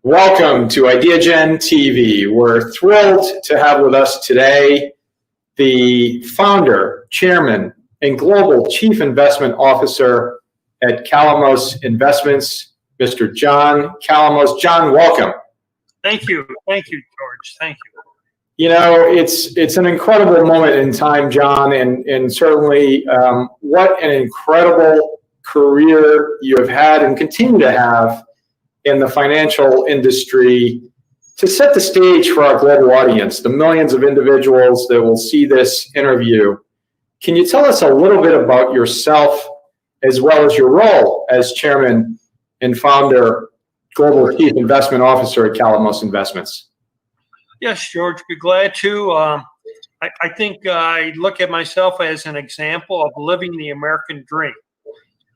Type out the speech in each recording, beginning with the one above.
Welcome to Ideagen TV. We're thrilled to have with us today the founder, chairman, and global chief investment officer at Calamos Investments, Mr. John Calamos. John, welcome. Thank you. Thank you, George. Thank you. You know, it's an incredible moment in time, John, and certainly what an incredible career you have had and continue to have in the financial industry. To set the stage for our global audience, the millions of individuals that will see this interview, can you tell us a little bit about yourself as well as your role as chairman and founder, global chief investment officer at Calamos Investments? Yes, George, be glad to. I think I look at myself as an example of living the American dream.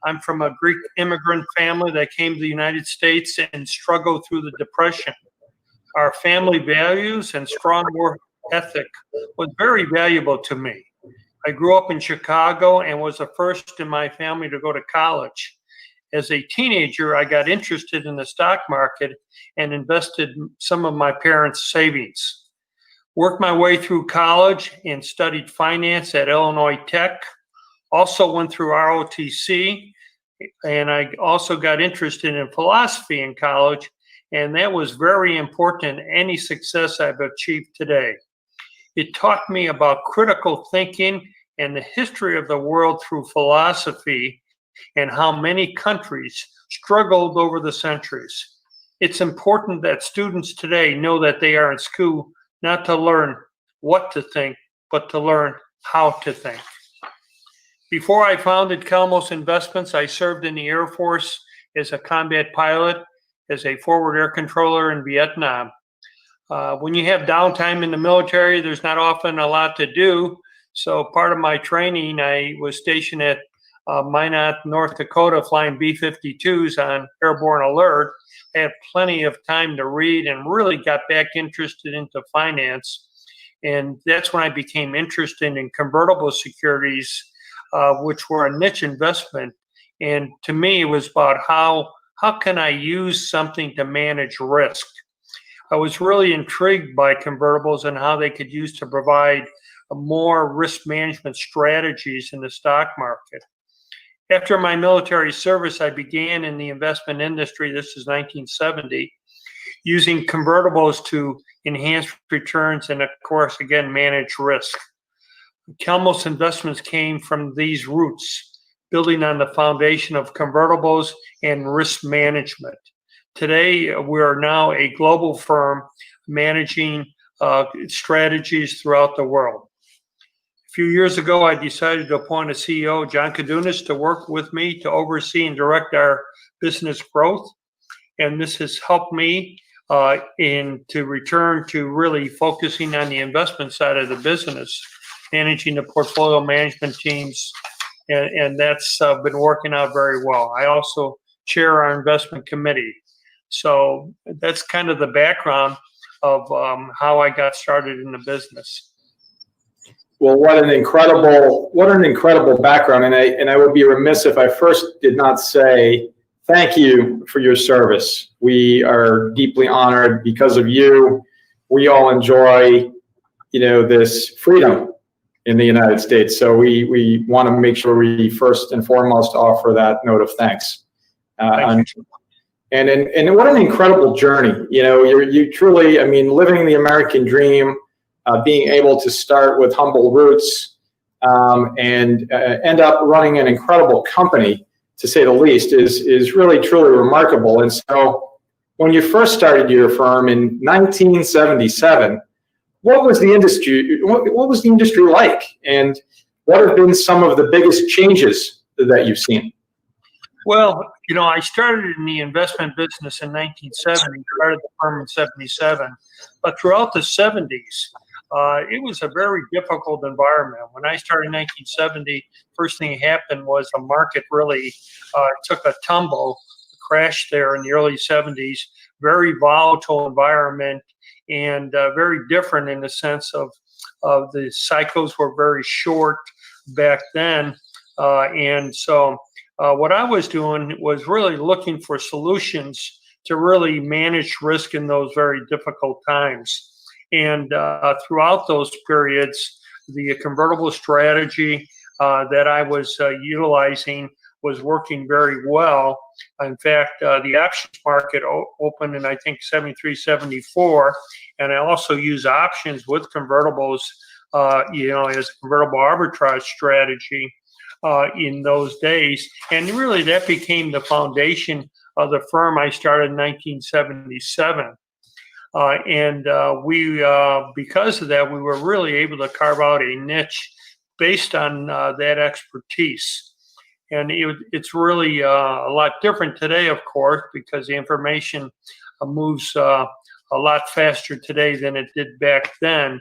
I'm from a Greek immigrant family that came to the United States and struggled through the Depression. Our family values and strong work ethic was very valuable to me. I grew up in Chicago and was the first in my family to go to college. As a teenager, I got interested in the stock market and invested some of my parents' savings. Worked my way through college and studied finance at Illinois Tech. Also went through ROTC, and I also got interested in philosophy in college, and that was very important in any success I've achieved today. It taught me about critical thinking and the history of the world through philosophy and how many countries struggled over the centuries. It's important that students today know that they are in school not to learn what to think, but to learn how to think. Before I founded Calamos Investments, I served in the Air Force as a combat pilot, as a forward air controller in Vietnam. When you have downtime in the military, there's not often a lot to do. So part of my training, I was stationed at Minot, North Dakota, flying B-52s on airborne alert. I had plenty of time to read and really got back interested into finance. And that's when I became interested in convertible securities, which were a niche investment. And to me, it was about how can I use something to manage risk? I was really intrigued by convertibles and how they could use to provide more risk management strategies in the stock market. After my military service, I began in the investment industry, this is 1970, using convertibles to enhance returns and, of course, again, manage risk. Calamos Investments came from these roots, building on the foundation of convertibles and risk management. Today, we are now a global firm managing strategies throughout the world. A few years ago, I decided to appoint a CEO, John Kadunas, to work with me to oversee and direct our business growth. And this has helped me to return to really focusing on the investment side of the business, managing the portfolio management teams, and that's been working out very well. I also chair our investment committee. So that's kind of the background of how I got started in the business. Well, what an incredible background, and I would be remiss if I first did not say thank you for your service. We are deeply honored because of you. We all enjoy, this freedom in the United States. So we want to make sure we first and foremost offer that note of thanks. Thank you. And what an incredible journey. You truly, living the American dream. Being able to start with humble roots and end up running an incredible company, to say the least, is really, truly remarkable. And so when you first started your firm in 1977, what was the industry like? And what have been some of the biggest changes that you've seen? Well, I started in the investment business in 1970, started the firm in 77, but throughout the 70s, it was a very difficult environment. When I started in 1970, first thing that happened was the market really took a tumble, crashed there in the early 70s, very volatile environment and very different in the sense of the cycles were very short back then. And so what I was doing was really looking for solutions to really manage risk in those very difficult times. And throughout those periods, the convertible strategy that I was utilizing was working very well. In fact, the options market opened in, I think, 73, 74. And I also use options with convertibles, as a convertible arbitrage strategy in those days. And really, that became the foundation of the firm I started in 1977. Because of that, we were really able to carve out a niche based on that expertise. And it's really a lot different today, of course, because the information moves a lot faster today than it did back then.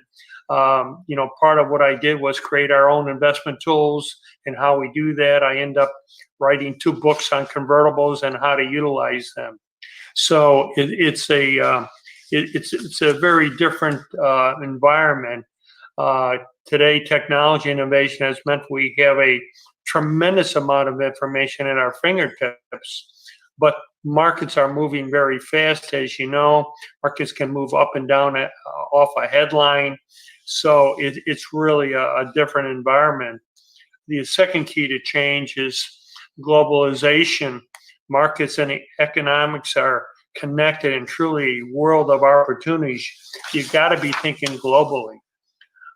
Part of what I did was create our own investment tools, and how we do that, I end up writing 2 books on convertibles and how to utilize them. So it's a very different environment. Today, technology innovation has meant we have a tremendous amount of information at our fingertips, but markets are moving very fast. As you know, markets can move up and down off a headline. So it's really a different environment. The second key to change is globalization. Markets and economics are connected and truly a world of opportunities. You've got to be thinking globally.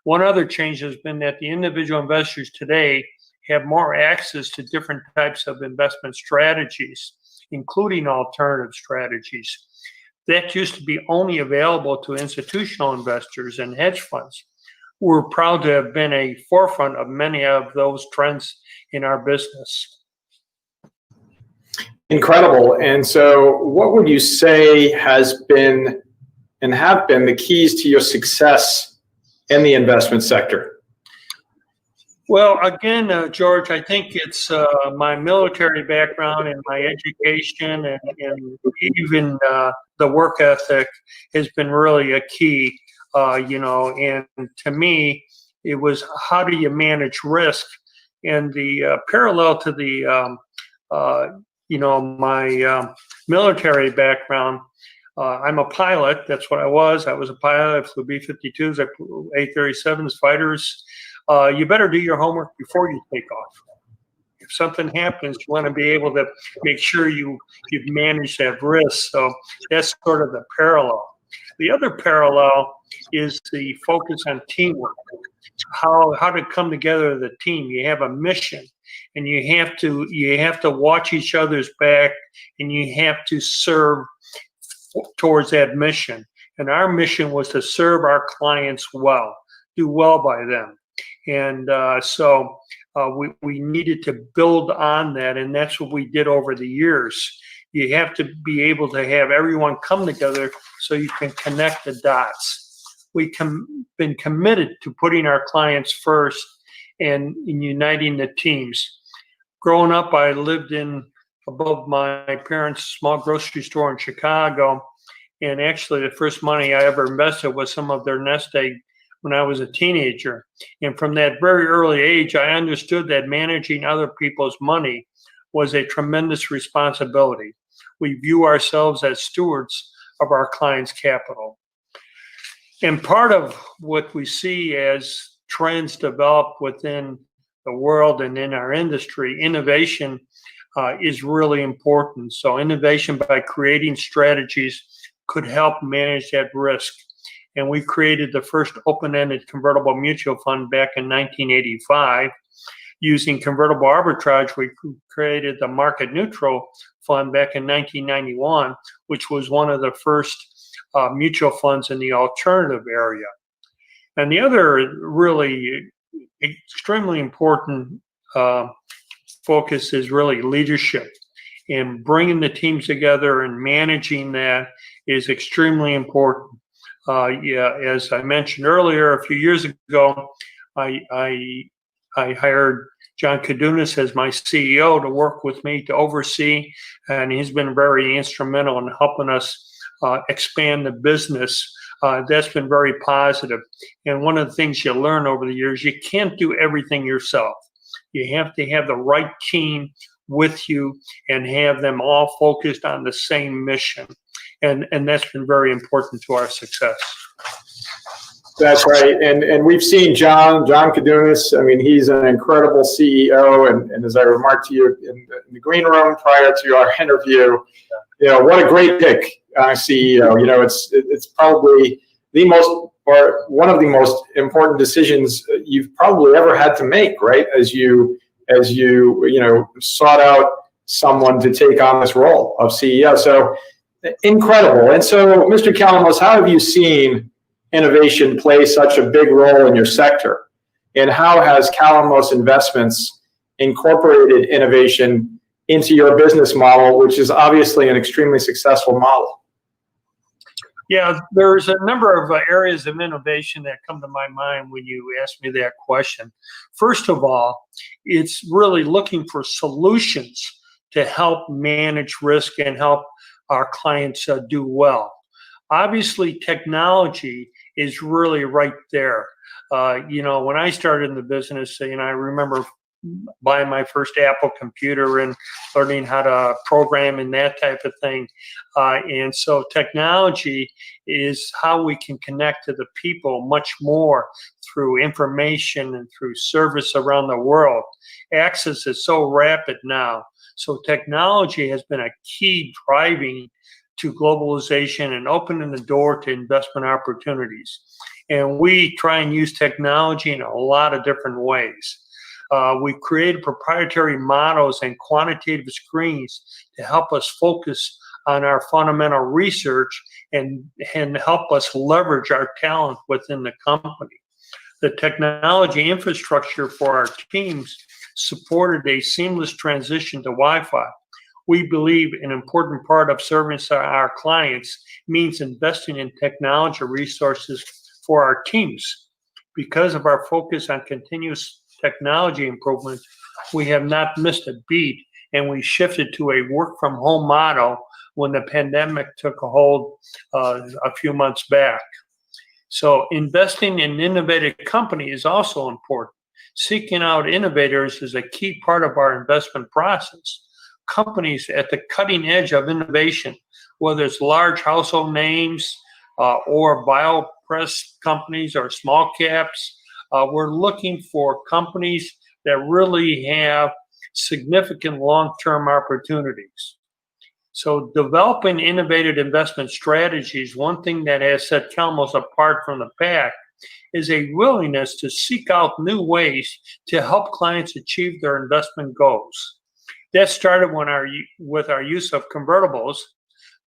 One other change has been that the individual investors today have more access to different types of investment strategies, including alternative strategies. That used to be only available to institutional investors and hedge funds. We're proud to have been a forefront of many of those trends in our business. Incredible. And so what would you say has been and have been the keys to your success in the investment sector? Well, again, George, I think it's my military background and my education and even the work ethic has been really a key, and to me, it was how do you manage risk? And the parallel to the, my military background, I'm a pilot. That's what I was. I was a pilot. I flew B-52s, I flew A-37s, fighters. You better do your homework before you take off. If something happens, you want to be able to make sure you've managed that risk. So that's sort of the parallel. The other parallel is the focus on teamwork. How to come together as a team. You have a mission, and you have to watch each other's back, and you have to serve towards that mission. And our mission was to serve our clients well, do well by them. And so we needed to build on that, and that's what we did over the years. You have to be able to have everyone come together so you can connect the dots. We've been committed to putting our clients first and in uniting the teams. Growing up, I lived above my parents' small grocery store in Chicago, and actually the first money I ever invested was some of their nest egg when I was a teenager. And from that very early age, I understood that managing other people's money was a tremendous responsibility. We view ourselves as stewards of our clients' capital. And part of what we see as trends develop within the world and in our industry, innovation is really important. So innovation by creating strategies could help manage that risk. And we created the first open-ended convertible mutual fund back in 1985. Using convertible arbitrage, we created the market neutral fund back in 1991, which was one of the first mutual funds in the alternative area. And the other really extremely important focus is really leadership. And bringing the teams together and managing that is extremely important. As I mentioned earlier, a few years ago, I hired John Kadunas as my CEO to work with me to oversee, and he's been very instrumental in helping us expand the business. That's been very positive. And one of the things you learn over the years, you can't do everything yourself. You have to have the right team with you and have them all focused on the same mission. And that's been very important to our success. That's right. And we've seen John Kadunis. I mean, he's an incredible CEO. And as I remarked to you in the green room prior to our interview, what a great pick, CEO. It's probably the most, or one of the most important decisions you've probably ever had to make, right? As you sought out someone to take on this role of CEO. So incredible. And so, Mr. Calamos, how have you seen innovation play such a big role in your sector? And how has Calamos Investments incorporated innovation into your business model, which is obviously an extremely successful model? Yeah, there's a number of areas of innovation that come to my mind when you ask me that question. First of all, it's really looking for solutions to help manage risk and help our clients do well. Obviously, technology is really right there. When I started in the business, I remember buying my first Apple computer and learning how to program and that type of thing. And so technology is how we can connect to the people much more through information and through service around the world. Access is so rapid now. So technology has been a key driving to globalization and opening the door to investment opportunities. And we try and use technology in a lot of different ways. We've created proprietary models and quantitative screens to help us focus on our fundamental research and help us leverage our talent within the company. The technology infrastructure for our teams supported a seamless transition to Wi-Fi. We believe an important part of service our clients means investing in technology resources for our teams. Because of our focus on continuous technology improvement, we have not missed a beat, and we shifted to a work-from-home model when the pandemic took a hold a few months back. So investing in innovative company is also important. Seeking out innovators is a key part of our investment process. Companies at the cutting edge of innovation, whether it's large household names or biopress companies or small caps, we're looking for companies that really have significant long-term opportunities. So developing innovative investment strategies, one thing that has set Calamos apart from the pack is a willingness to seek out new ways to help clients achieve their investment goals. That started with our use of convertibles.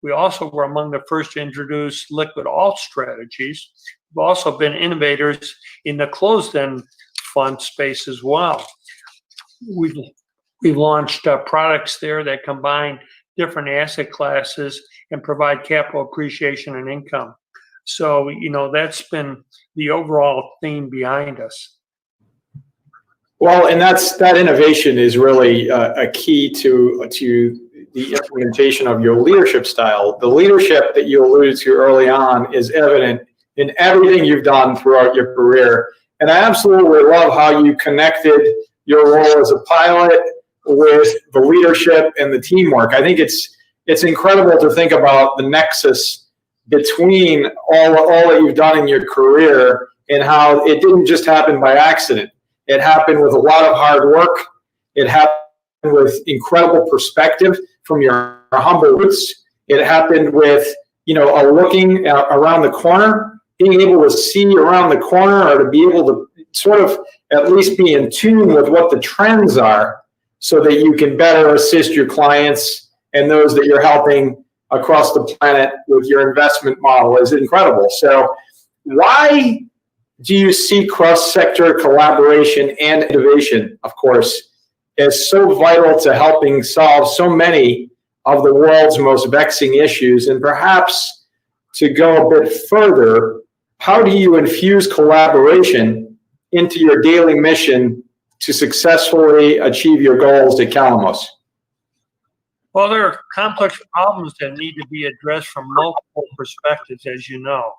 We also were among the first to introduce liquid alt strategies. We've also been innovators in the closed-end fund space as well. We've launched products there that combine different asset classes and provide capital appreciation and income. So, that's been the overall theme behind us. Well, and that innovation is really a key to the implementation of your leadership style. The leadership that you alluded to early on is evident in everything you've done throughout your career. And I absolutely love how you connected your role as a pilot with the leadership and the teamwork. I think it's incredible to think about the nexus between all that you've done in your career and how it didn't just happen by accident. It happened with a lot of hard work. It happened with incredible perspective from your humble roots. It happened with, a looking around the corner, being able to see around the corner or to be able to sort of at least be in tune with what the trends are so that you can better assist your clients and those that you're helping across the planet with your investment model is incredible. So why do you see cross-sector collaboration and innovation, of course, as so vital to helping solve so many of the world's most vexing issues? And perhaps to go a bit further, how do you infuse collaboration into your daily mission to successfully achieve your goals at Calamos? Well, there are complex problems that need to be addressed from multiple perspectives, as you know.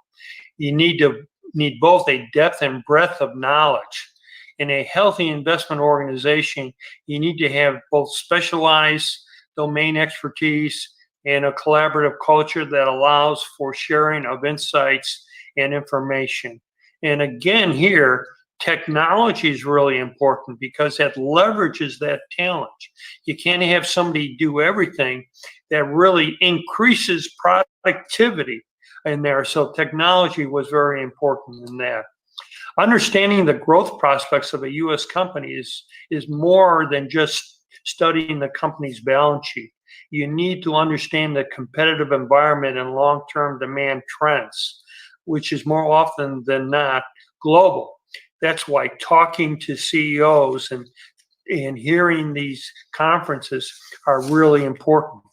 You need both a depth and breadth of knowledge. In a healthy investment organization, you need to have both specialized domain expertise and a collaborative culture that allows for sharing of insights and information. And again, here, technology is really important because that leverages that talent. You can't have somebody do everything. That really increases productivity in there. So technology was very important in that. Understanding the growth prospects of a U.S. company is more than just studying the company's balance sheet. You need to understand the competitive environment and long-term demand trends, which is more often than not global. That's why talking to CEOs and hearing these conferences are really important.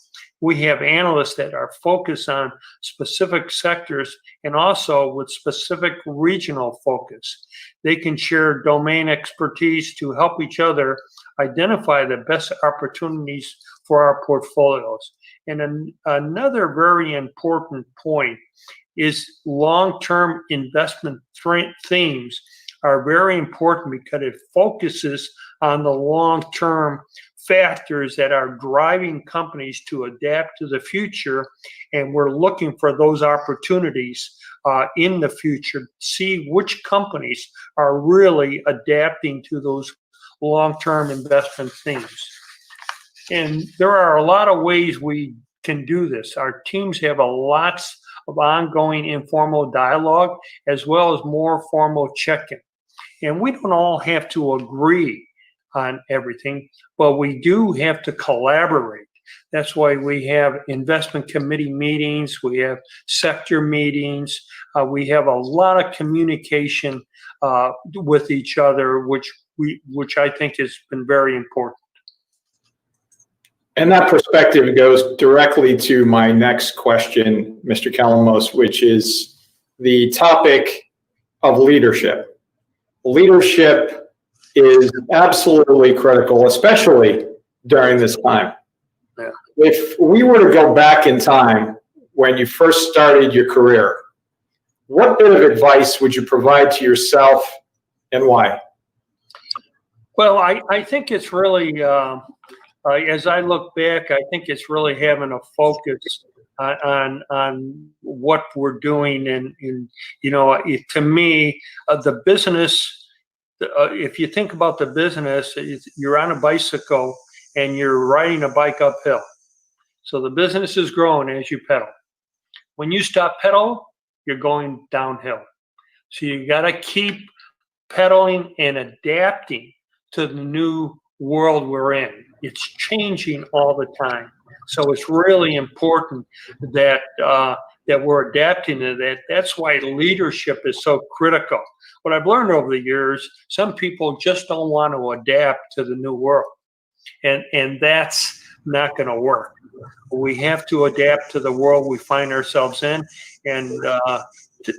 We have analysts that are focused on specific sectors and also with specific regional focus. They can share domain expertise to help each other identify the best opportunities for our portfolios. And another very important point is long-term investment themes are very important because it focuses on the long-term factors that are driving companies to adapt to the future, and we're looking for those opportunities in the future, see which companies are really adapting to those long-term investment themes. And there are a lot of ways we can do this. Our teams have lots of ongoing informal dialogue as well as more formal check-in. And we don't all have to agree on everything, but we do have to collaborate. That's why we have investment committee meetings, we have sector meetings, we have a lot of communication with each other, which I think has been very important. And that perspective goes directly to my next question, Mr. Calamos, which is the topic of leadership. Leadership is absolutely critical, especially during this time. Yeah. If we were to go back in time when you first started your career, what bit of advice would you provide to yourself and why? Well, I think it's really, as I look back, I think it's really having a focus on what we're doing. And to me, the business, if you think about the business, you're on a bicycle and you're riding a bike uphill. So the business is growing as you pedal. When you stop pedal, you're going downhill. So you got to keep pedaling and adapting to the new world we're in. It's changing all the time. So it's really important that that we're adapting to that. That's why leadership is so critical. What I've learned over the years, some people just don't want to adapt to the new world. And that's not going to work. We have to adapt to the world we find ourselves in. And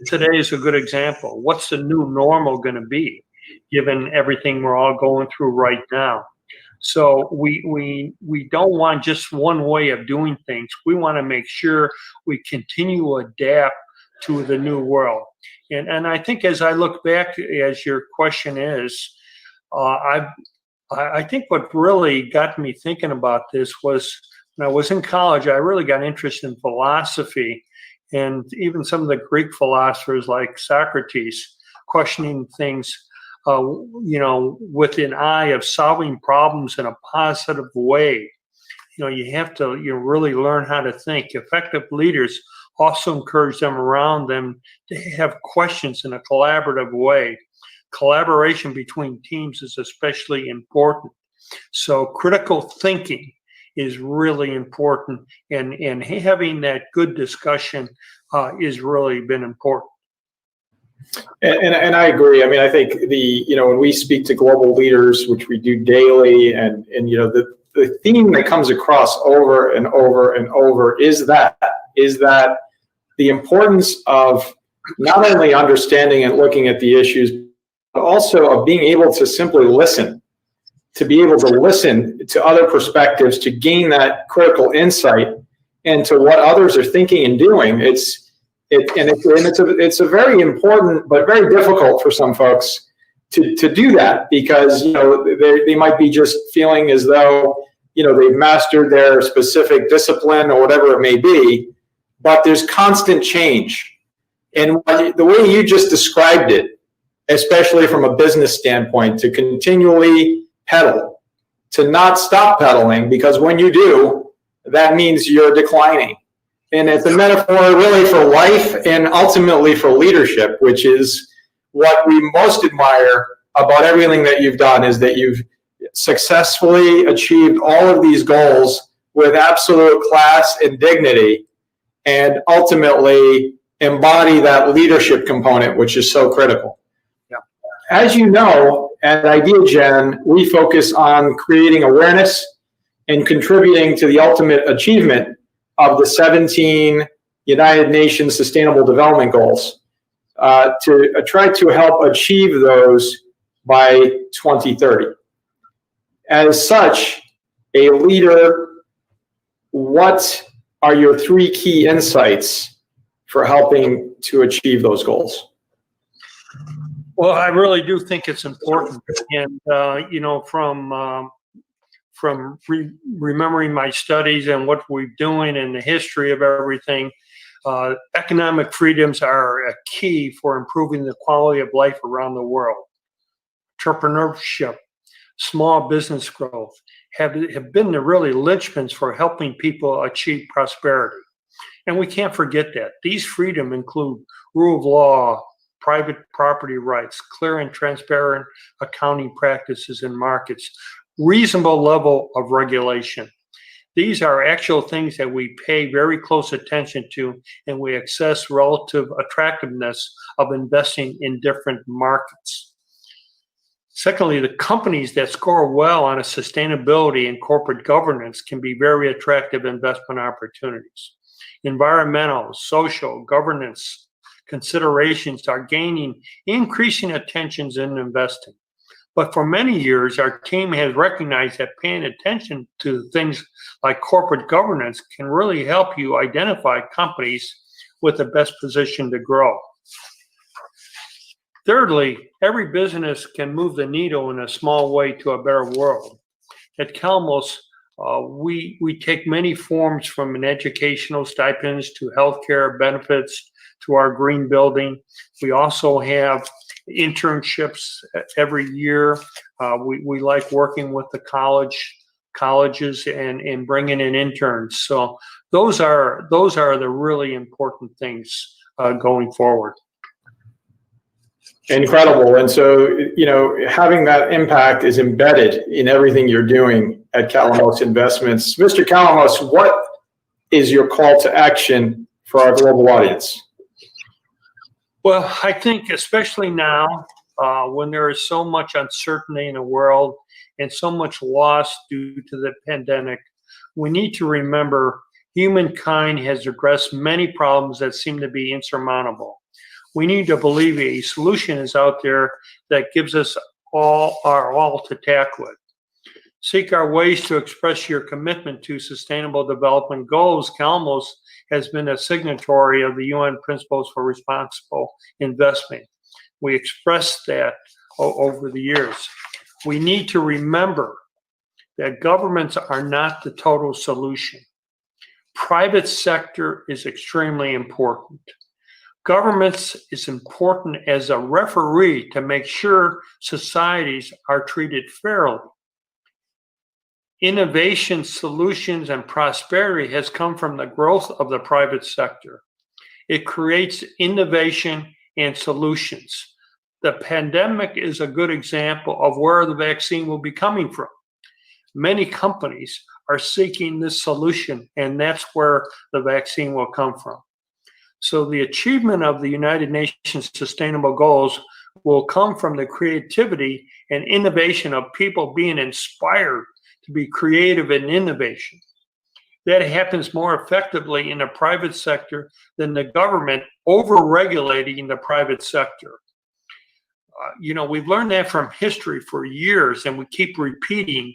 today is a good example. What's the new normal going to be, given everything we're all going through right now? So we don't want just one way of doing things. We want to make sure we continue to adapt to the new world. And I think as I look back, as your question is, I think what really got me thinking about this was when I was in college, I really got interested in philosophy, and even some of the Greek philosophers like Socrates, questioning things with an eye of solving problems in a positive way. You have to really learn how to think. Effective leaders also encourage them around them to have questions in a collaborative way. Collaboration between teams is especially important. So critical thinking is really important, and having that good discussion is really been important. And I agree. I mean, I think when we speak to global leaders, which we do daily, and the theme that comes across over and over and over is that the importance of not only understanding and looking at the issues, but also of being able to simply listen, to be able to listen to other perspectives, to gain that critical insight into what others are thinking and doing. It's a very important, but very difficult for some folks to do that, because they might be just feeling as though they've mastered their specific discipline or whatever it may be, but there's constant change. And the way you just described it, especially from a business standpoint, to continually pedal, to not stop pedaling, because when you do, that means you're declining. And it's a metaphor really for life and ultimately for leadership, which is what we most admire about everything that you've done, is that you've successfully achieved all of these goals with absolute class and dignity, and ultimately embody that leadership component, which is so critical. Yeah. As you know, at Ideagen, we focus on creating awareness and contributing to the ultimate achievement of the 17 United Nations Sustainable Development Goals, to try to help achieve those by 2030. As such, a leader, what are your 3 key insights for helping to achieve those goals? Well, I really do think it's important, and from remembering my studies and what we're doing and the history of everything, economic freedoms are a key for improving the quality of life around the world. Entrepreneurship, small business growth have been the really linchpins for helping people achieve prosperity. And we can't forget that. These freedoms include rule of law, private property rights, clear and transparent accounting practices in markets, reasonable level of regulation. These are actual things that we pay very close attention to, and we assess relative attractiveness of investing in different markets. Secondly, the companies that score well on a sustainability and corporate governance can be very attractive investment opportunities. Environmental, social, governance considerations are gaining increasing attentions in investing. But for many years, our team has recognized that paying attention to things like corporate governance can really help you identify companies with the best position to grow. Thirdly, every business can move the needle in a small way to a better world. At Calamos, we take many forms, from an educational stipends to healthcare benefits to our green building. We also have internships every year. We like working with the colleges and bringing in interns. So those are the really important things going forward. Incredible. And so, having that impact is embedded in everything you're doing at Calamos Investments. Mr. Calamos, what is your call to action for our global audience? Well, I think especially now, when there is so much uncertainty in the world and so much loss due to the pandemic, we need to remember humankind has addressed many problems that seem to be insurmountable. We need to believe a solution is out there that gives us all to tackle it. Seek our ways to express your commitment to sustainable development goals. Calamos has been a signatory of the UN Principles for Responsible Investment. We expressed that over the years. We need to remember that governments are not the total solution. Private sector is extremely important. Governments is important as a referee to make sure societies are treated fairly. Innovation, solutions, and prosperity has come from the growth of the private sector. It creates innovation and solutions. The pandemic is a good example of where the vaccine will be coming from. Many companies are seeking this solution, and that's where the vaccine will come from. So the achievement of the United Nations Sustainable Goals will come from the creativity and innovation of people being inspired to be creative and innovation. That happens more effectively in the private sector than the government over-regulating the private sector. We've learned that from history for years, and we keep repeating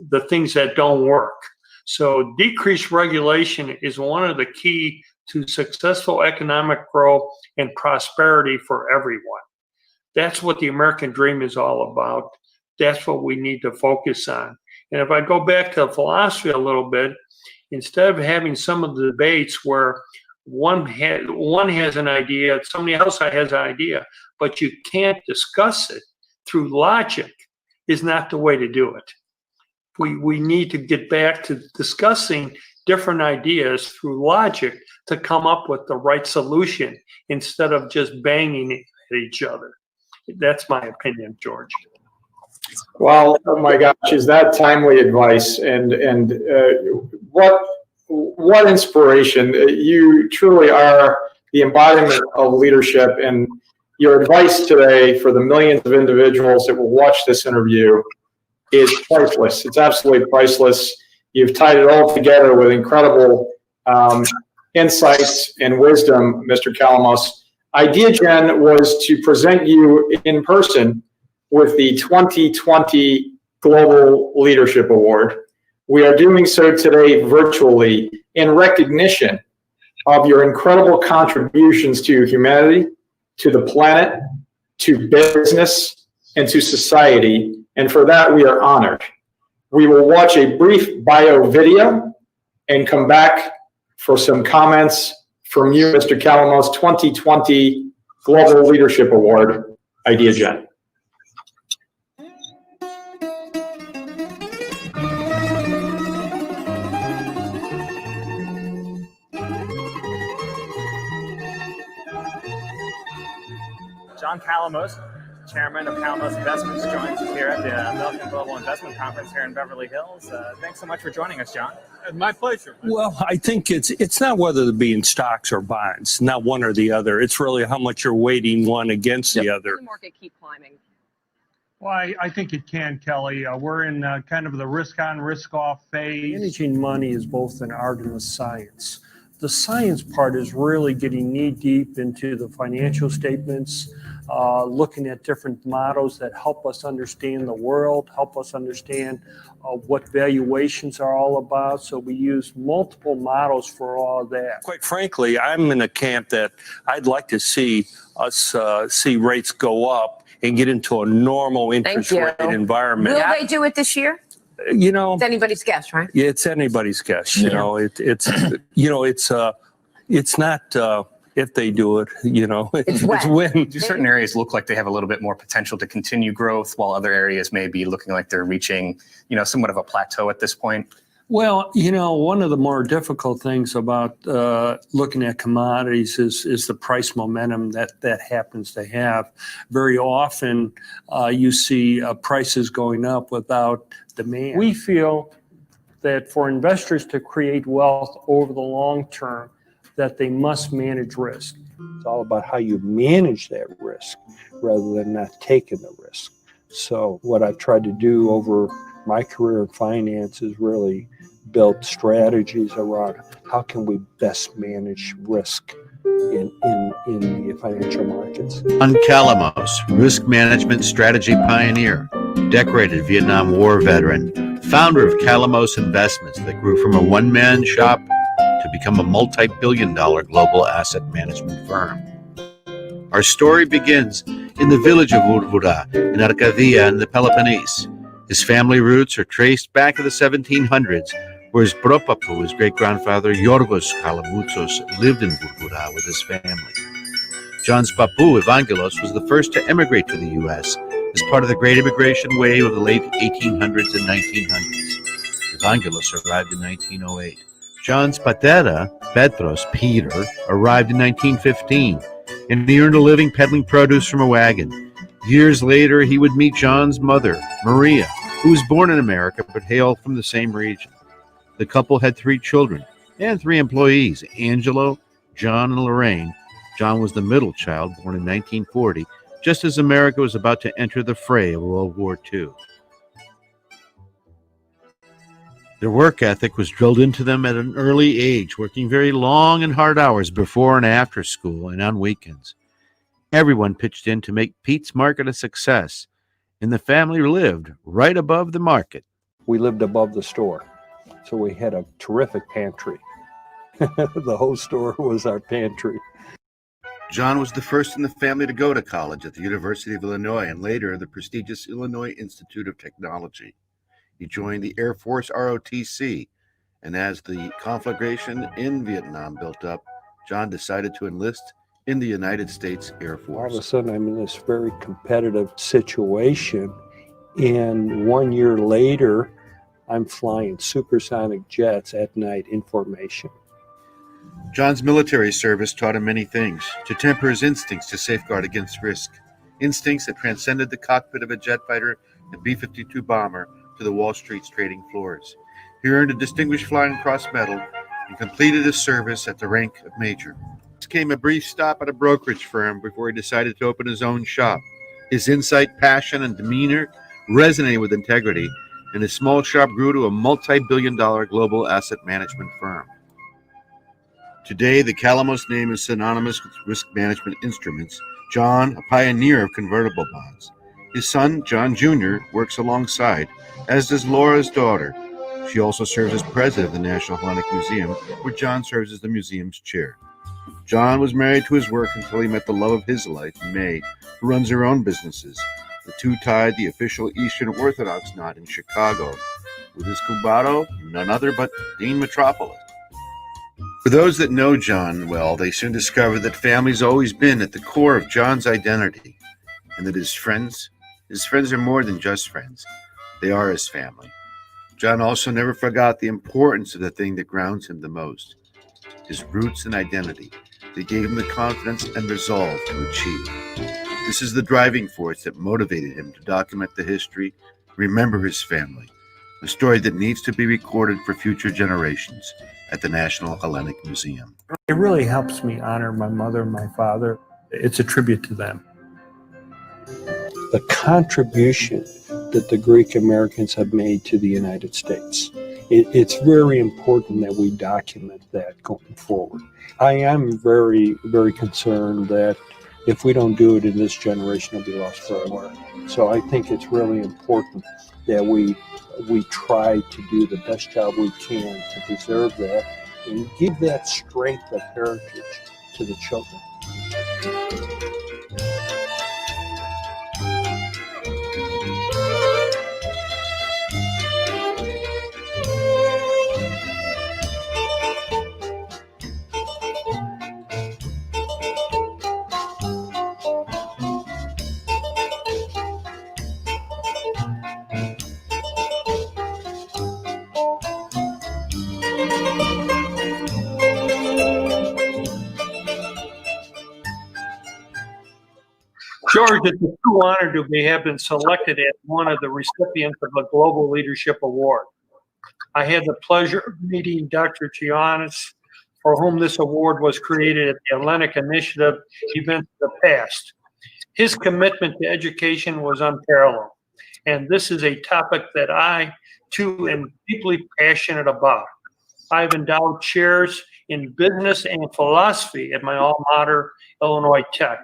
the things that don't work. So decreased regulation is one of the key to successful economic growth and prosperity for everyone. That's what the American dream is all about. That's what we need to focus on. And if I go back to philosophy a little bit, instead of having some of the debates where one has an idea, somebody else has an idea, but you can't discuss it through logic, is not the way to do it. We need to get back to discussing different ideas through logic to come up with the right solution instead of just banging at each other. That's my opinion, George. Well, oh my gosh, is that timely advice? And what inspiration! You truly are the embodiment of leadership, and your advice today for the millions of individuals that will watch this interview is priceless. It's absolutely priceless. You've tied it all together with incredible insights and wisdom, Mr. Calamos. Ideagen was to present you in person with the 2020 Global Leadership Award. We are doing so today virtually in recognition of your incredible contributions to humanity, to the planet, to business, and to society. And for that, we are honored. We will watch a brief bio video and come back for some comments from you, Mr. Calamos, 2020 Global Leadership Award, Ideagen. John Calamos, Chairman of Calamos Investments, joins us here at the American Global Investment Conference here in Beverly Hills. Thanks so much for joining us, John. My pleasure. Well, I think it's not whether to be in stocks or bonds, not one or the other. It's really how much you're weighting one against the other. The market keep climbing. Well, I think it can, Kelly. We're in kind of the risk-on, risk-off phase. Managing money is both an art and a science. The science part is really getting knee-deep into the financial statements, looking at different models that help us understand the world, help us understand what valuations are all about. So we use multiple models for all of that. Quite frankly, I'm in a camp that I'd like to see us see rates go up and get into a normal interest rate environment. Will they do it this year? You know, It's anybody's guess, right? yeah, it's anybody's guess. You know, it's not if they do it. You know, It's when. Do certain areas look like they have a little bit more potential to continue growth, while other areas may be looking like they're reaching, somewhat of a plateau at this point? Well, one of the more difficult things about looking at commodities is the price momentum that happens to have. Very often, you see prices going up without demand. We feel that for investors to create wealth over the long term, that they must manage risk. It's all about how you manage that risk rather than not taking the risk. So what I've tried to do over my career in finance is really build strategies around how can we best manage risk in the financial markets. John Calamos, risk management strategy pioneer, decorated Vietnam War veteran, founder of Calamos Investments that grew from a one-man shop to become a multi-billion-dollar global asset management firm. Our story begins in the village of Vurvura in Arcadia in the Peloponnese. His family roots are traced back to the 1700s, where his propapu, his great-grandfather Yorgos Kalamoutsos, lived in Vurvura with his family. John's papu, Evangelos, was the first to emigrate to the U.S. as part of the great immigration wave of the late 1800s and 1900s. Evangelos arrived in 1908. John's patera, Petros, Peter, arrived in 1915, and he earned a living peddling produce from a wagon. Years later, he would meet John's mother, Maria, who was born in America but hailed from the same region. The couple had 3 children and 3 employees, Angelo, John, and Lorraine. John was the middle child, born in 1940, just as America was about to enter the fray of World War II. Their work ethic was drilled into them at an early age, working very long and hard hours before and after school and on weekends. Everyone pitched in to make Pete's Market a success, and the family lived right above the market. We lived above the store, so we had a terrific pantry. The whole store was our pantry. John was the first in the family to go to college at the University of Illinois and later the prestigious Illinois Institute of Technology. He joined the Air Force ROTC, and as the conflagration in Vietnam built up, John decided to enlist in the United States Air Force. All of a sudden, I'm in this very competitive situation, and 1 year later, I'm flying supersonic jets at night in formation. John's military service taught him many things: to temper his instincts to safeguard against risk, instincts that transcended the cockpit of a jet fighter and B-52 bomber to the Wall Street's trading floors. He earned a Distinguished Flying Cross Medal and completed his service at the rank of major. This came a brief stop at a brokerage firm before he decided to open his own shop. His insight, passion, and demeanor resonated with integrity, and his small shop grew to a multi-billion-dollar global asset management firm. Today, the Calamos name is synonymous with risk management instruments. John, a pioneer of convertible bonds. His son, John Jr., works alongside, as does Laura's daughter. She also serves as president of the National Hellenic Museum, where John serves as the museum's chair. John was married to his work until he met the love of his life, May, who runs her own businesses. The two tied the official Eastern Orthodox knot in Chicago, with his cuñado, none other but Dean Metropoulos. For those that know John well, they soon discover that family's always been at the core of John's identity, and that his friends are more than just friends. They are his family. John also never forgot the importance of the thing that grounds him the most, his roots and identity. They gave him the confidence and resolve to achieve. This is the driving force that motivated him to document the history, remember his family, a story that needs to be recorded for future generations at the National Hellenic Museum. It really helps me honor my mother and my father. It's a tribute to them. The contribution that the Greek Americans have made to the United States. It's very important that we document that going forward. I am very, very concerned that if we don't do it in this generation, it'll be lost forever. So I think it's really important that we try to do the best job we can to preserve that and give that strength of heritage to the children. George, it's a true honor to have been selected as one of the recipients of the Global Leadership Award. I had the pleasure of meeting Dr. Giannis, for whom this award was created at the Hellenic Initiative event of the past. His commitment to education was unparalleled, and this is a topic that I, too, am deeply passionate about. I've endowed chairs in business and philosophy at my alma mater, Illinois Tech.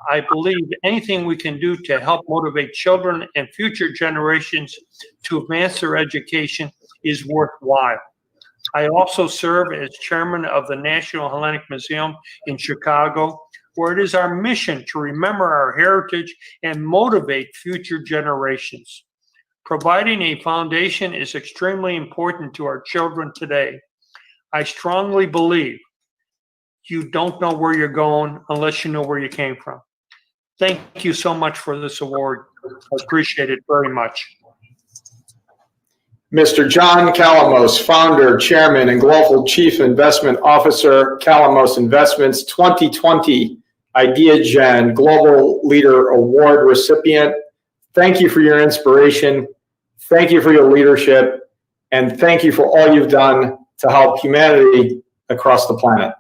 I believe anything we can do to help motivate children and future generations to advance their education is worthwhile. I also serve as chairman of the National Hellenic Museum in Chicago, where it is our mission to remember our heritage and motivate future generations. Providing a foundation is extremely important to our children today. I strongly believe you don't know where you're going unless you know where you came from. Thank you so much for this award. I appreciate it very much. Mr. John Calamos, founder, chairman, and global chief investment officer, Calamos Investments 2020 Ideagen Global Leader Award recipient. Thank you for your inspiration. Thank you for your leadership. And thank you for all you've done to help humanity across the planet.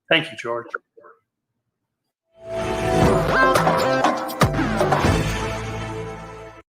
Thank you, George.